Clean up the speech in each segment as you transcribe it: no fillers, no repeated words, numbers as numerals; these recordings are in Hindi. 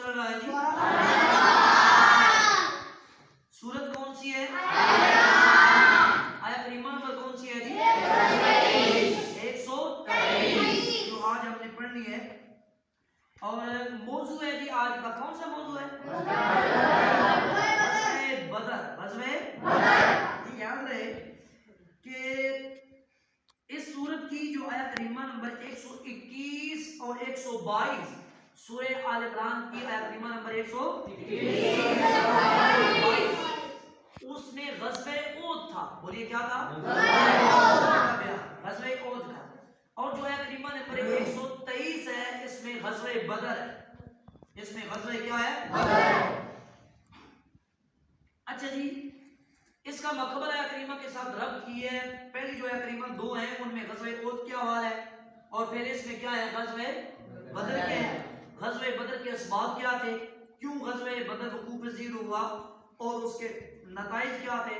चल रहा है जी? सूरत कौन सी है? आयत करीमा नंबर कौन सी है जी? 123 जो आज हमने पढ़नी है। और मौजू है जी आज का, कौन सा मौजू है? बदर। गज़वे बदर। याद रहे कि इस सूरत की जो आयत करीमा नंबर 121 और 122 सूरह आल इमरान की आयत करीमा नंबर 121 उसमें गज़वे ओद था। बोलिए क्या था? गज़वे ओद था। और जो आयत करीमा नंबर 123 है इसमें गज़वे बदर है। इसमें गज़वे क्या है? बदर। अच्छा जी, इसका मकबल आयत करीमा के साथ रब्त की है। पहली जो आयत करीमा 2 है उनमें गज़वे ओद क्या हाल है, और फिर इसमें क्या है? गज़वे बदर के हैं। गज़वे बदर के असबाब क्या थे, क्यों गज़वे बदर वक़ूफ़ पज़ीर हुआ और उसके नताइज क्या थे,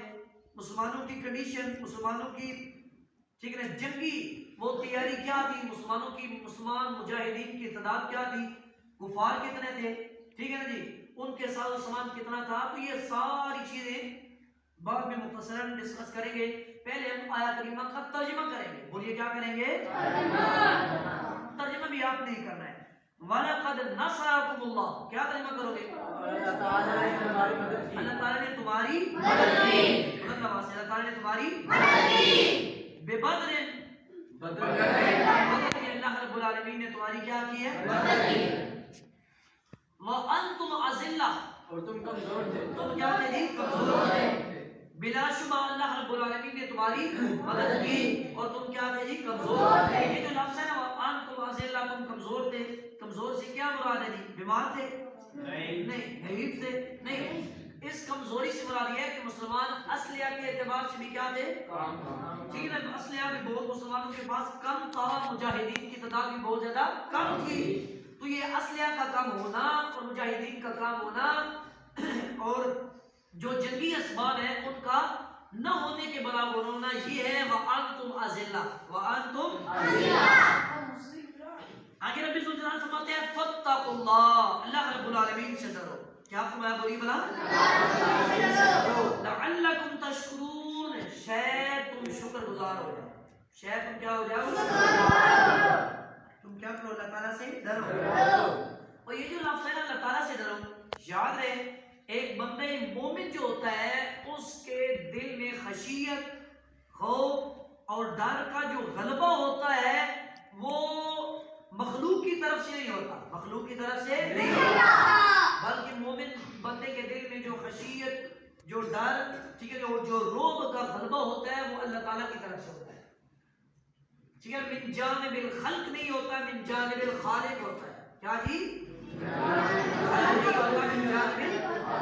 मुसलमानों की कंडीशन, मुसलमानों की ठीक है जंगी वो तैयारी क्या थी, मुसलमानों की मुसलमान मुजाहिदीन की तादाद क्या थी, कुफार कितने थे, ठीक है ना जी, उनके साथ सामान कितना था। तो ये सारी चीजें बाद में मुख्तसरन डिस्कस करेंगे। पहले हम आयत करीमा का तर्जुमा करेंगे। बोलिए क्या करेंगे? तर्जुमा भी आपने ही करना है। वलक़द नसरकुमुल्लाह, क्या तर्जुमा करोगे? अल्लाह ताला ने तुम्हारी मदद की। अल्लाह ताला ने तुम्हारी मदद की। अल्लाह ताला ने तुम्हारी मदद की। बेबदरिन, बदर अल्लाह रब्बुल आलमीन ने तुम्हारी क्या की है? मदद की। व अंतुम अज़िल्ला, और तुम कमजोर थे। तुम क्या थे जी? कमजोर थे। बिलाशुबा अल्लाह रब्बुल आलमीन ने तुम्हारी मदद की और तुम क्या थे जी? कमजोर थे। ये जो लफ्ज़ है ना अंतुम अज़िल्ला, तुम कमजोर थे, कमजोर से क्या मुराद है जी? बीमार थे? नहीं, गरीब थे? नहीं, इस कमजोरी से मुराद ये है कि मुसलमान असलिया के एतबार से भी क्या थे? ठीक है ना, असलिया भी बहुत मुसलमानों के पास कम था, मुजाहिदीन की तादाद भी बहुत ज्यादा कम थी। तो ये असलिया का कम होना और मुजाहिदीन का कम होना और जो जंगी असबाब है उनका न होने के बराबर होना, ये है व अंतुम अज़िल्ला, व अंतुम अज़िल्ला। आगे रब्बी ज़ुल जलाल फरमाते हैं फत्तकुल्लाह, अल्लाह रब्बुल आलमीन से डरो। क्या फरमाया? बोलिए भला। लअल्लकुम तशकुरून, शायद तुम शुक्रगुजार हो जाओ। शायद तुम क्या हो जाओ? तुम क्या करो? अल्लाह ताला से डरो। और ये जो लफ्ज़ है ना अल्लाह ताला से डरो, याद रहे एक बंदे मोमिन जो होता है उसके दिल में खशियत, खौफ और डर का जो गलबा होता है वो मखलूक की तरफ से नहीं होता, मखलूक की तरफ से नहीं होता, बल्कि मोमिन बंदे के दिल में जो खशियत, जो डर, ठीक है, जो रोब का गलबा होता है वो अल्लाह ताला की तरफ से होता है। ठीक है, मिन जानिबिल खल्क नहीं होता, मिन जानिबिल खालिक होता है। क्या जी?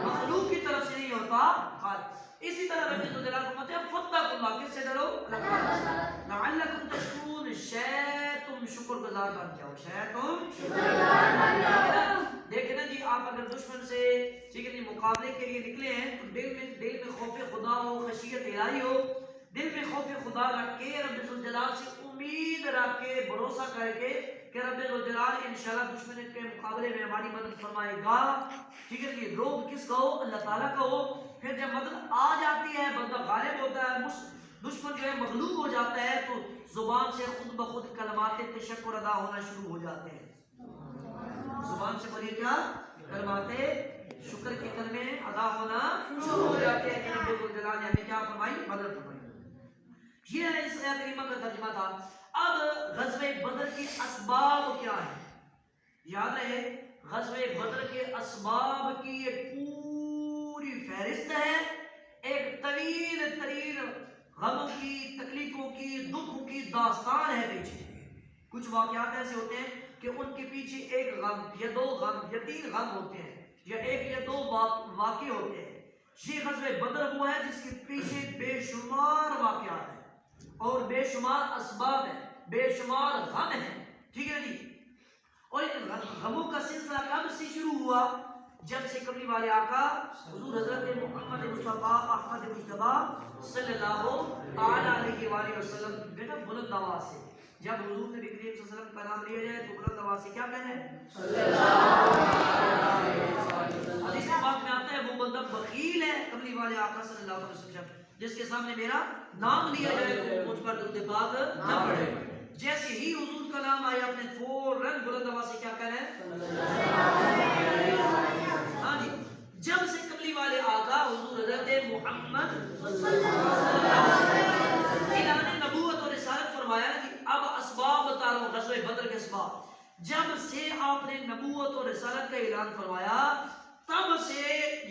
मखलूक की तरफ से नहीं होता, खालिक। इसी तरह रब्बी ज़ुल जलाल फरमाते हैं फत्तकुल्लाह, किससे डरो? लअल्लकुम तशकुरून, शायद तुम शुक्रगुजार बन जाओ, शायद तुम शुक्रगुजार बन जाओ। देखे ना जी, आप अगर दुश्मन से ठीक है मुकाबले के लिए निकले हैं तो दिल में खौफ खुदा हो, खशियत इलाही हो, दिल में खौफ खुदा रख के, रब्बी ज़ुल जलाल से उम्मीद रख के, भरोसा करके कि रब्बी ज़ुल जलाल इंशाअल्लाह दुश्मन के मुकाबले में हमारी मदद फरमाएगा। ठीक है जी, रोब किसका हो? अल्लाह ताला का हो। फिर जब मदद आ जाती है, बंदा गालिब होता है, दुश्मन जो है मगलूब हो जाता है, तो जुबान से खुद ब खुद कलमात तशक्कुर अदा होना शुरू हो जाते हैं। जुबान से बोलिए क्या? कलमाते शुक्र के कलमे अदा होना शुरू हो जाते हैं कि रब्बी ज़ुल जलाल ने हमें क्या फरमाई? मदद फरमाई। ये है इस आयत करीमा का तर्जुमा था। अब गज़वे बदर की असबाब क्या है? याद रहे गज़वे बदर के असबाब की एक पूरी फहरिस्त है, एक तवील तरीन गमों की, तकलीफों की, दुखों की दास्तान है पीछे। कुछ वाक़यात ऐसे होते हैं कि उनके पीछे एक गम या दो गम या तीन गम होते हैं, या एक या दो वाक़े होते हैं। ये गज़वे बदर हुआ है जिसके पीछे बेशुमार वाक़यात है और बेशुमार असबाब है, बेशुमार गम है। ठीक है जी, और इन गमों का सिलसिला कब से शुरू हुआ? जब से कमली वाले आका हुजूर हज़रत मोहम्मद मुस्तफ़ा अहमद मुज्तबा सल्लल्लाहु अलैहि वसल्लम बेटा बुलंद आवाज से जब हुजूर नबी करीम सल्लल्लाहु अलैहि वसल्लम का नाम लिया जाए तो बुलंद आवाज से क्या कहना है? सल्लल्लाहु अलैहि जिसके सामने मेरा नाम लिया जाए तो मुझ पर दुरूद पाक न पढ़े। जैसे ही हुजूर का नाम आया आपने फौरन बुलंद आवाज से क्या कहना है? हाँ जी, जब से कमली वाले आका हुजूर हज़रत मोहम्मद ऐलान नबूवत और रिसालत फरमाया कि अब असबाब बता रहा हूं, ग़ज़वे बदर के असबाब। जब से आपने नबूवत और रिसालत का ऐलान फरमाया तब से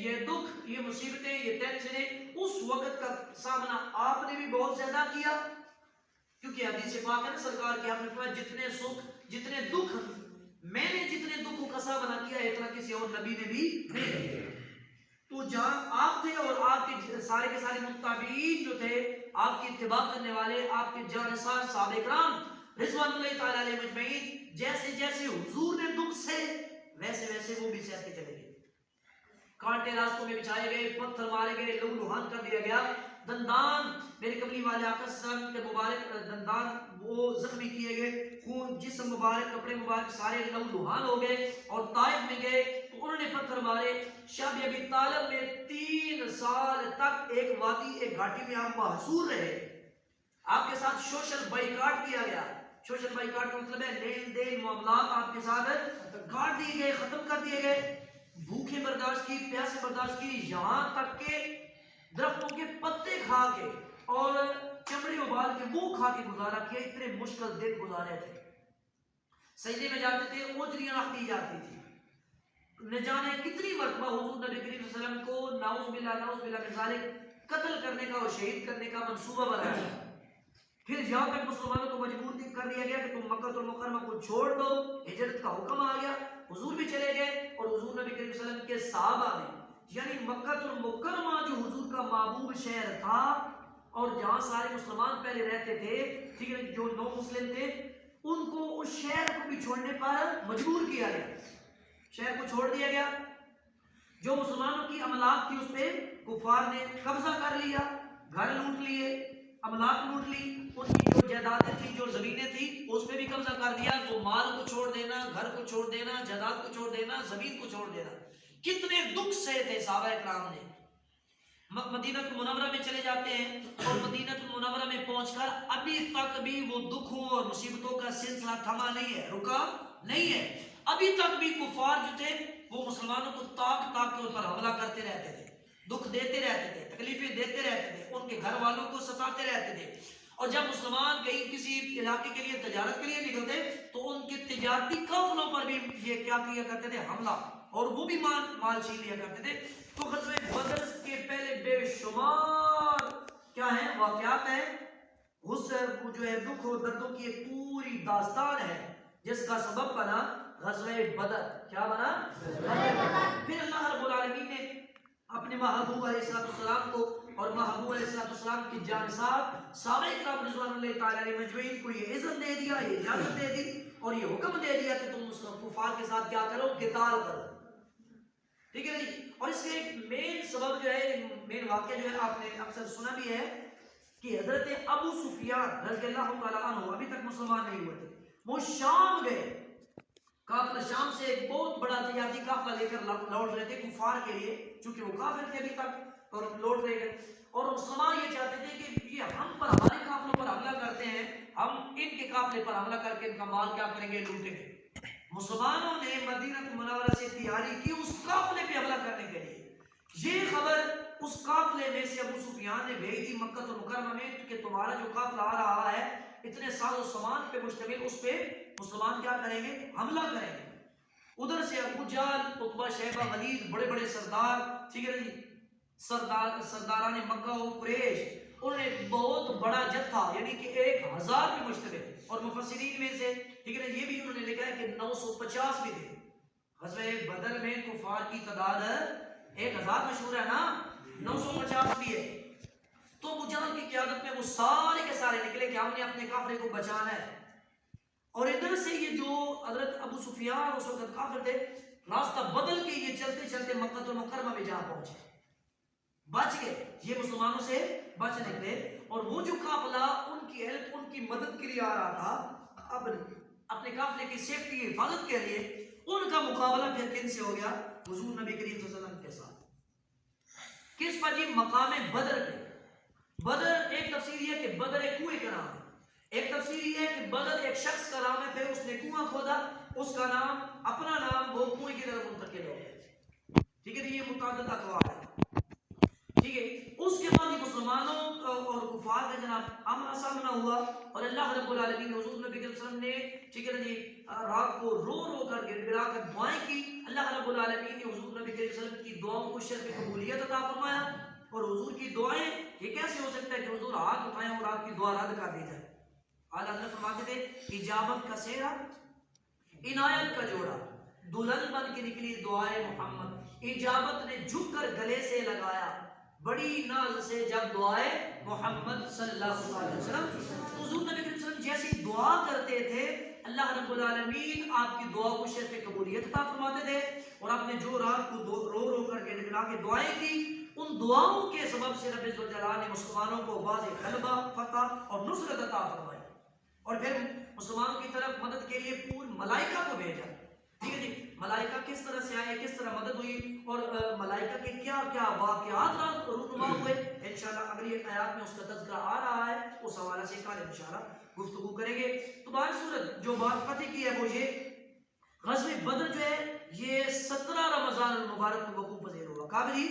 ये दुख, ये मुसीबतें, ये टेंशनें, उस वक्त का सामना आपने भी बहुत ज्यादा किया, क्योंकि हदीस पाक है ना सरकार की, आपने फरमाया जितने सुख जितने दुख मैंने जितने दुखों का सामना किया इतना किसी और नबी ने भी नहीं किया। तो जहां आप थे और आपके सारे के सारे मुत्ताबीन जो थे, आपकी इत्तिबा करने वाले, आपके जानसार साहबे किराम रिज़वानुल्लाहि तआला अलैहिम अजमईन, जैसे जैसे हुजूर ने दुख से वैसे वैसे वो भी सहते चले गए। कांटे रास्तों में बिछाए गए, पत्थर मारे गए, लहूलुहान कर दिया गया, दंदान मेरे कमली वाले आका सल्लल्लाहु अलैहि वसल्लम के मुबारक दंदान वो जख्मी किए गए, खून जिस्म मुबारक, कपड़े मुबारक सारे लहूलुहान हो गए। और ताइफ में गए तो उन्होंने पत्थर मारे। शाह अबी तालिब में 3 साल तक एक वादी, एक घाटी में आप महसूर रहे। आपके साथ सोशल बाइकाट किया गया। सोशल बाइकाट का मतलब है लेन देन मामलात आपके साथ काट दिए गए, खत्म कर दिए गए। भूखे बर्दाश्त की, प्यासे बर्दाश्त की, यहाँ तक के दरख्तों के पत्ते खा के और चमड़ी उबाल के वो खा के गुजारा किया। इतने मुश्किल दिन गुजारे थे। सजदे में जाते थे, ओजरियां रख दी जाती थी। न जाने कितनी मरतबा हुजूर नबी करीम सल्लल्लाहु अलैहि वसल्लम को नाउज़ बिल्लाह मिन ज़ालिक कत्ल करने का और शहीद करने का मंसूबा बनाया। फिर यहाँ तक मुसलमानों को मजबूर कर दिया गया कि तुम मक्का मुकर्रमा को छोड़ दो, हिजरत का हुक्म आ गया। हुजूर भी चले गए और हुजूर नबी करीम सल्लल्लाहु अलैहि वसल्लम के सहाबा भी, यानी मक्का मुकर्रमा जो हुजूर का महबूब शहर था और जहाँ सारे मुसलमान पहले रहते थे, ठीक है, जो नौ मुस्लिम थे उनको उस शहर को भी छोड़ने पर मजबूर किया गया। शहर को छोड़ दिया गया। जो मुसलमानों की अमलाक थी उस पर कुफार ने कब्जा कर लिया, घर लूट लिए, अमलाक लूट ली, उनकी जो जायदादें थी, जो जमीनें थी, उस पर भी कब्जा कर दिया। तो माल को छोड़ देना, घर को छोड़ देना, जायदाद को छोड़ देना, जमीन को छोड़ देना। कितने दुख सहे थे सहाबा किराम ने। मदीनतुल मुनव्वरा में चले जाते हैं और मदीनतुल मुनव्वरा में पहुंचकर अभी तक भी वो दुखों और मुसीबतों का सिलसिला थमा नहीं है, रुका नहीं है। अभी तक भी कुफार जो थे वो मुसलमानों को ताक ताक के ऊपर हमला करते रहते थे, दुख देते रहते थे, तकलीफें देते रहते थे, उनके घर वालों को सताते रहते थे। और जब मुसलमान कहीं किसी इलाके के लिए तजारत के लिए निकलते तो उनके तिजारती काफिलों पर भी ये क्या किया करते थे, हमला, और वो भी माल छीन लिया करते थे। तो ग़ज़वे बदर के पहले बेशुमार क्या है वाक़यात है, उस जो है दुख और दर्दों की एक पूरी दास्तान है जिसका सबब बना ग़ज़वे बदर। क्या बना? फिर अल्लाह रब्बुल आलमीन ने अपने महबूब अलैहिस्सलाम को और महबूब अलैहिस्सलाम की जानसार सहाबा किराम रिज़वानुल्लाहि तआला अलैहिम अजमईन को ये इज़्ज़त दे दिया, ये इजाज़त दे दी और ये हुक्म दे दिया कि तुम उस कुफार के साथ क्या करो, क़िताल करो। ठीक है जी। और इसके एक मेन सबब जो है, मेन वाक़या जो है, आपने अक्सर सुना भी है कि हज़रत अबू सुफियान रज़ियल्लाहु तआला अन्हु अभी तक मुसलमान नहीं हुए थे। वो शाम गए, काफिला शाम से एक बहुत बड़ा तिजारती काफिला लेकर लौट रहे थे कुफार के लिए, क्योंकि वो काफिर थे अभी तक और लौट रहे थे। और मुसलमान ये चाहते थे कि ये हम पर, हमारे काफिलों पर हमला करते हैं, हम इनके काफिले पर हमला करके इनका माल क्या करेंगे, लूटेंगे। मुसलमानों ने मदीनतुल मुनव्वरा से तैयारी की उस काफिले पे हमला करने के लिए। ये खबर उस काफिले में से अबू सुफियान ने भेज दी मक्का मुकर्रमा में कि तुम्हारा जो काफिला आ रहा है इतने साजो सामान पे मुश्तमिल, उस पे मुसलमान क्या करेंगे, हमला करेंगे। उधर से अबू जहल, उतबा, शैबा, वलीद, बड़े बड़े सरदार, ठीक है जी, सरदारान मक्का और कुरैश, उन्होंने बहुत बड़ा जत्था यानी कि 1000 पे मुश्तमिल, और मुफस्सिरीन में से, ठीक है ना, ये भी उन्होंने लिखा है कि 950 भी थे। ग़ज़वे बदर में कुफार की तादाद 1000 मशहूर है ना, 950 भी है। तो अबू जहल की क़यादत में वो सारे के सारे निकले कि हमने अपने काफिले को बचाना है। और इधर से ये जो हज़रत अबू सुफियान उस वक्त काफिर थे, रास्ता बदल के ये चलते चलते मक्का मुकर्रमा में जा पहुंचे, बच गए, ये मुसलमानों से बच निकले। और वो जो काफिला उनकी हेल्प, उनकी मदद के लिए आ रहा था, अब अपने काफिले की सेफ्टी की हिफाजत के लिए, उनका मुकाबला फिर किन से हो गया, हुजूर नबी करीम सल्लल्लाहु अलैहि वसल्लम के साथ। किस पर जी, मकाम बदर पे। बदर एक तफसीर ये है कि बदर एक कुएं का नाम है, एक तफसीर ये है कि बदर एक शख्स का नाम है, फिर उसने कुआं खोदा, उसका नाम अपना नाम वो कुएं की तरफ मुंतकिल हो गया। ठीक है, ये मुताबिक अकवाल है। ठीक है, उसके बाद ये मुसलमानों और कुफार का जनाब आमना सामना हुआ और अल्लाह रब्बुल आलमीन ने हुजूर नबी के वसल्लम ने, ठीक है जी, रात को रो रो कर गिड़गिड़ा कर दुआएं की। अल्लाह रब्बुल आलमीन ने हुजूर नबी के वसल्लम की दुआओं को शर्फ कबूलियत अता फरमाया। और हुजूर की दुआएं, ये कैसे हो सकता है कि हुजूर हाथ उठाएं और आपकी दुआ रद्द कर दी जाए? आला हज़रत फरमाते थे, इजाबत का सेहरा, इनायत का जोड़ा, दुल्हन बन के निकली दुआए मोहम्मद, इजाबत ने झुक कर गले से लगाया बड़ी नाज से जब दुआए मोहम्मद सल्लल्लाहु अलैहि वसल्लम। हुजूर नबी करीम सल्लल्लाहु अलैहि वसल्लम जैसी दुआ करते थे, अल्लाह रब्बुल आलमीन आपकी दुआ को शर्फ कबूलियत अता फरमाते थे। और आपने जो रात को रो रो कर गिड़गिड़ा के दुआएं की, उन दुआओं के सबब से रब्बुल इज्जत जलाल ने मुसलमानों को वाज़े गलबा, फतह और नुसरत अता फरमाई। और फिर मुसलमानों की तरफ मदद के लिए पूर्ण मलाइका को भेजा। ठीक है जी, मलाइका किस तरह से आए, किस तरह मदद हुई और मलाइका के क्या क्या वाक़यात रूनुमा हुए, इंशाअल्लाह अगली आयत में उसका तज़किरा आ रहा है, उस हवाले से कल इंशाअल्लाह गुफ्तगू करेंगे। तो बाहर सूरत जो बात पता की है वो ये, ग़ज़वे बदर जो है ये 17 रमज़ान मुबारक में वक़ूफ़ पज़ीर हुआ। कब जी?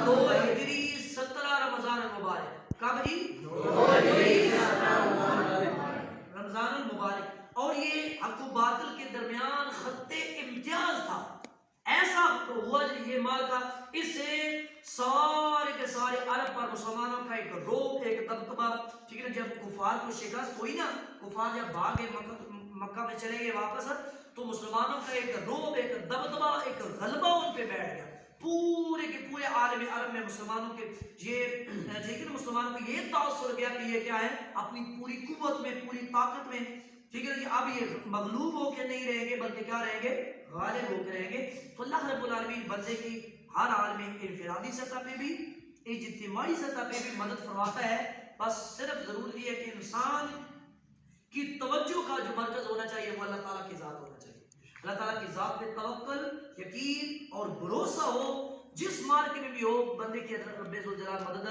2 हिजरी 17 रमज़ान मुबारक। कब जी? 2 हिजरी रमज़ान मुबारक। और ये हक़ व बातिल के दरमियान खत्ते इम्तियाज था। ऐसा हुआ ये माल का, इससे सारे के सारे अरब पर मुसलमानों का एक रोब, एक दबदबा। ठीक है, जब कुफार को शिकस्त हुई ना, कुफार जब भागे मक्का में चले गए वापस, तो मुसलमानों का एक रोब, एक दबदबा, एक गलबा उन पे बैठ गया। पूरे के पूरे आलम अरब में मुसलमानों के ये, लेकिन मुसलमानों को ये तासुर गया कि ये क्या है, अपनी पूरी कुव्वत में, पूरी ताकत में, ठीक है ना, अब ये मगलूब होकर नहीं रहेंगे बल्कि क्या रहेंगे, गालिब होकर रहेंगे। तो अल्लाह रब्बुल आलमीन बंदे की हर हाल में इनफरादी सतह पे भी, इज्तिमाई सतह पे भी मदद फरमाता है। बस सिर्फ जरूरी है कि इंसान की तवज्जो का जो मरकज होना चाहिए वो अल्लाह ताला की ज़ात होना चाहिए। अल्लाह ताला की ज़ात पे तवक्कुल, यकीन और भरोसा हो, जिस मार्के में भी हो, बंदे की रब्बुल जलाल मदद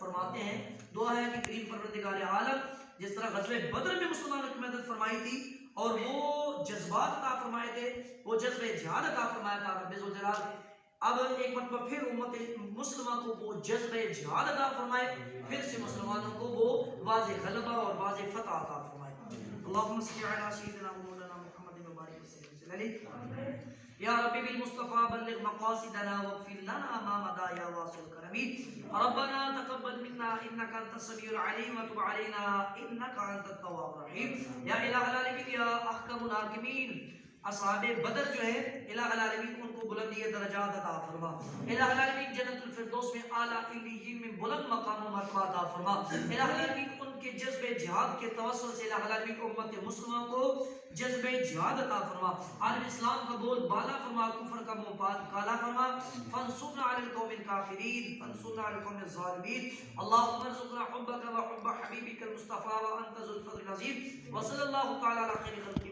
फरमाते हैं। दुआ है कि करीम परवरदिगार आलम जिस तरह ग़ज़वे बदर में मुसलमानों की मदद फरमाई थी और वो जज्बात अता फरमाए थे, वो जज्बे जिहाद अता फरमाया था रब्बुल जलाल, अब एक मरतबा फिर उम्मत मुस्लिमा को वो जज्बे जिहाद अता फरमाए, फिर से मुसलमानों को वो वाज़े गलबा और वाज़े फतह अता फरमाए। अल्लाहुम्मा सल्लि अला सय्यिदिना मौलाना मुहम्मद व बारिक वसल्लम अलैहि या रब्बी बिल मुस्तफा बल्लिग मक़ासिदना वग़फिर लना मा मदा या वासिल करमी। रब्बना तक़ब्बल मिन्ना इन्नका अंतस समीउल अलीम व तुब अलैना इन्नका अंतत तव्वाबुर रहीम। या इलाहुल आलमीन या अहकमुल हाकिमीन, असहाबे बदर जो है इलाहुल आलमीन उनको बुलंदी दरजात अता फरमा। इलाहुल आलमीन जन्नतुल फिरदौस में आला इल्लियीन में बुलंद मकाम व मरतबा अता फरमा। इलाहुल आलमीन उनके जज्बे जिहाद के तवस्सुल से इलाहुल आलमीन उम्मत मुस्लिमा को जज्बे जिहाद अता फरमा। आलम इस्लाम का बोल बाला फरमा, कुफ्र का मुंह काला फरमा। फंसुरना अलल कौमिल काफिरीन, फंसुरना अलल कौमिल ज़ालिमीन। अल्लाहुम्मा अर्ज़ुक़ना हुब्बका व हुब्ब हबीबिकल मुस्तफ़ा व अंता ज़ुल फ़ज़्लिल अज़ीम। व सल्लल्लाहु तआला अला खैरि खल्क़ि